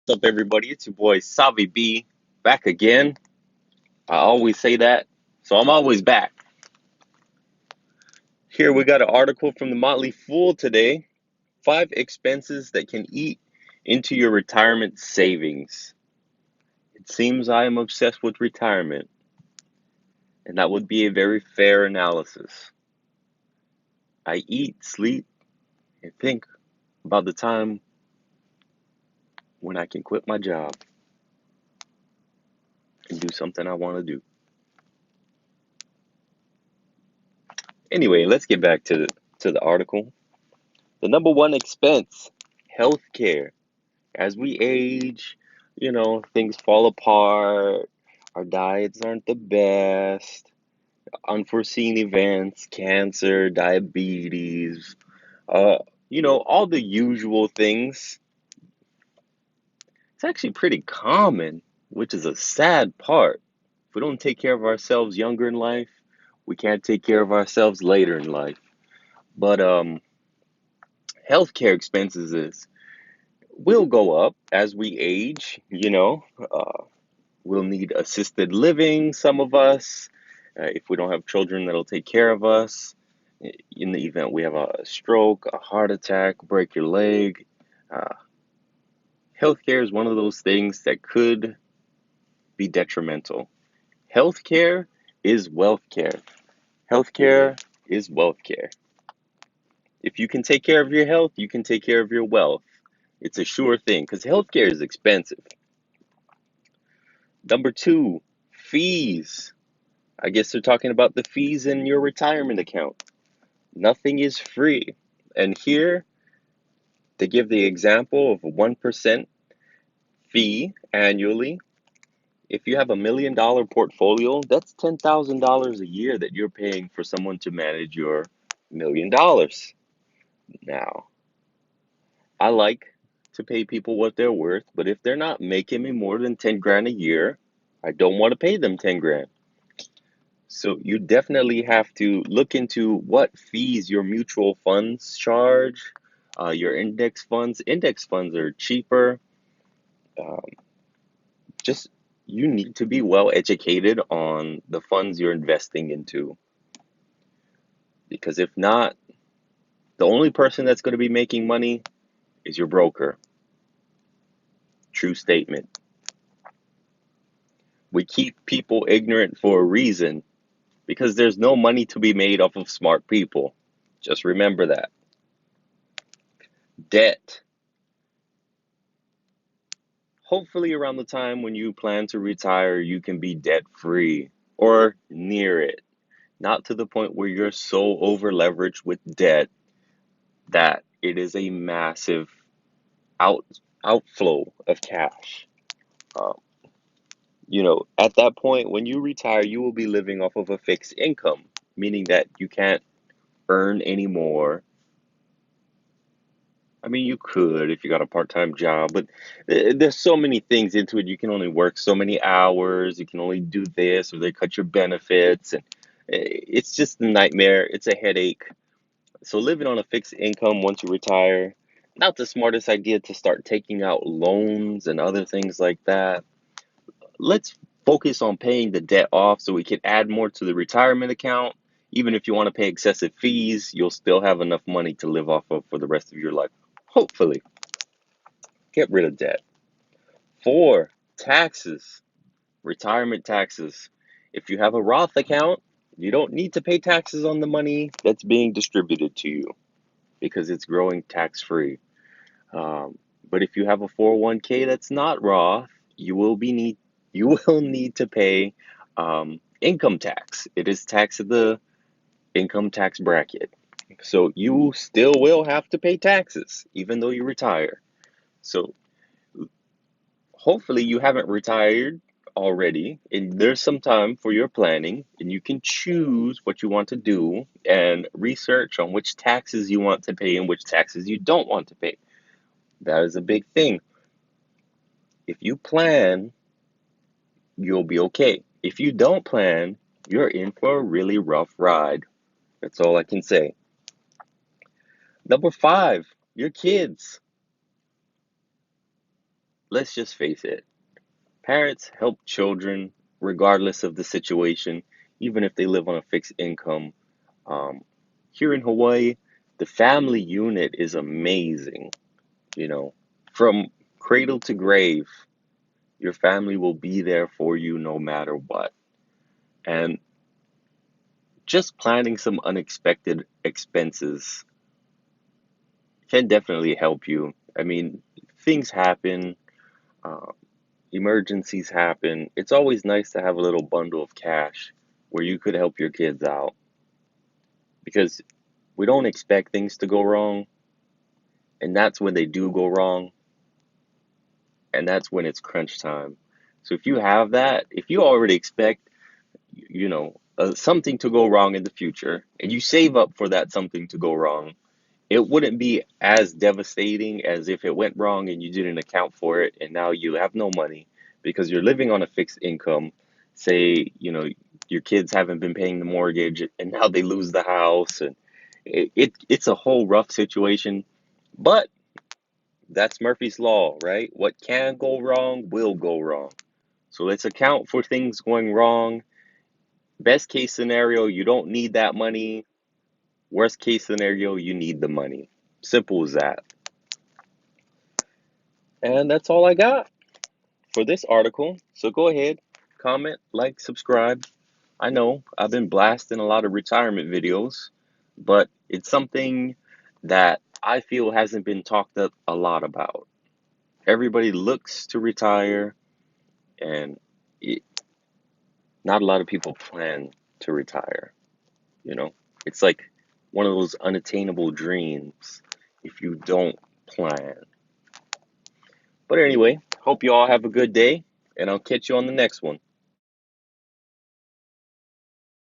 What's up, everybody? It's your boy Savi B back again. I always say that, so I'm always back. Here we got an article from the Motley Fool today. 5 expenses that can eat into your retirement savings. It seems I am obsessed with retirement, and that would be a very fair analysis. I eat, sleep, and think about the time when I can quit my job and do something I want to do. Anyway, let's get back to the article. The number one expense, healthcare. As we age, things fall apart. Our diets aren't the best. Unforeseen events, cancer, diabetes, uh, all the usual things. It's actually pretty common, which is a sad part. If we don't take care of ourselves younger in life, we can't take care of ourselves later in life. But healthcare expenses will go up as we age. We'll need assisted living, some of us, if we don't have children that'll take care of us. In the event we have a stroke, a heart attack, break your leg. Uh, Healthcare is one of those things that could be detrimental. Healthcare is wealth care. Healthcare is wealth care. If you can take care of your health, you can take care of your wealth. It's a sure thing because healthcare is expensive. Number two, fees. I guess they're talking about the fees in your retirement account. Nothing is free. And here they give the example of a 1% fee annually. If you have $1 million portfolio, that's $10,000 a year that you're paying for someone to manage your $1 million. Now, I like to pay people what they're worth, but if they're not making me more than 10 grand a year, I don't want to pay them 10 grand. So you definitely have to look into what fees your mutual funds charge, your index funds. Index funds are cheaper. Um, just you need to be well educated on the funds you're investing into, because if not, the only person that's going to be making money is your broker. True statement. We keep people ignorant for a reason because there's no money to be made off of smart people. Just remember that. Debt. Hopefully, around the time when you plan to retire, you can be debt free or near it. Not to the point where you're so over leveraged with debt that it is a massive out outflow of cash. Um, at that point, when you retire, you will be living off of a fixed income, meaning that you can't earn any more. I mean, you could if you got a part-time job, but there's so many things into it. You can only work so many hours. You can only do this, or they cut your benefits, and it's just a nightmare. It's a headache. So living on a fixed income once you retire, not the smartest idea to start taking out loans and other things like that. Let's focus on paying the debt off so we can add more to the retirement account. Even if you want to pay excessive fees, you'll still have enough money to live off of for the rest of your life. Hopefully, get rid of debt. Four, taxes, retirement taxes. If you have a Roth account, you don't need to pay taxes on the money that's being distributed to you because it's growing tax free. But if you have a 401k that's not Roth, you will need to pay income tax. It is taxed at the income tax bracket. So you still will have to pay taxes even though you retire. So hopefully you haven't retired already and there's some time for your planning and you can choose what you want to do and research on which taxes you want to pay and which taxes you don't want to pay. That is a big thing. If you plan, you'll be okay. If you don't plan, you're in for a really rough ride. That's all I can say. Number five, your kids. let's just face it. Parents help children regardless of the situation, even if they live on a fixed income. Um, Here in Hawaii, the family unit is amazing. You know, from cradle to grave, your family will be there for you no matter what. And just planning some unexpected expenses can definitely help you. I mean, things happen, uh, emergencies happen. It's always nice to have a little bundle of cash where you could help your kids out because we don't expect things to go wrong, and that's when they do go wrong, and that's when it's crunch time. So if you have that, if you already expect, something to go wrong in the future, and you save up for that something to go wrong, it wouldn't be as devastating as if it went wrong and you didn't account for it, and now you have no money because you're living on a fixed income. Say, your kids haven't been paying the mortgage, and now they lose the house, and it's a whole rough situation. But that's Murphy's Law, right? What can go wrong will go wrong. So let's account for things going wrong. Best case scenario, you don't need that money. Worst case scenario, you need the money. Simple as that. And that's all I got for this article. So go ahead, comment, like, subscribe. I know I've been blasting a lot of retirement videos, but it's something that I feel hasn't been talked a lot about. Everybody looks to retire, and it, not a lot of people plan to retire. You know, it's like one of those unattainable dreams if you don't plan. But anyway, hope you all have a good day, and I'll catch you on the next one.